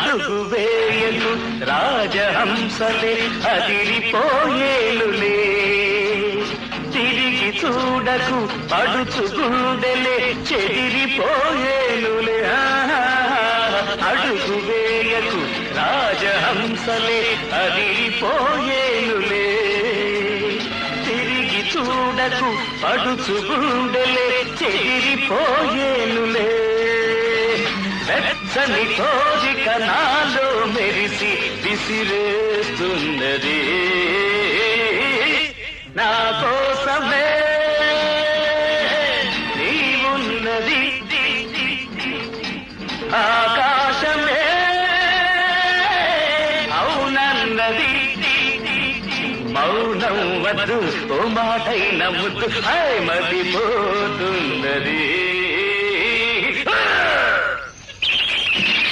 అడుగు వేయకు రాజహంసలే అదిరిపోయేలులే, తిరిగి చూడకు పడుచు గుండెలే చెదిరిపోయేలులే. అడుగు వేయకు రాజహంసలే అదిరిపోయేలులే, తిరిగి చూడకు పడుచు గుండెలే చెదిరిపోయేలులే. వెచ్చని కోరిక నాలో మెరిసి విసిరేస్తున్నది, నా కోసమే నీవున్నది, ఆకాశమే అవునన్నది. మౌనం వద్దు ఓ మాటైన ముద్దు మదిపోతున్నది.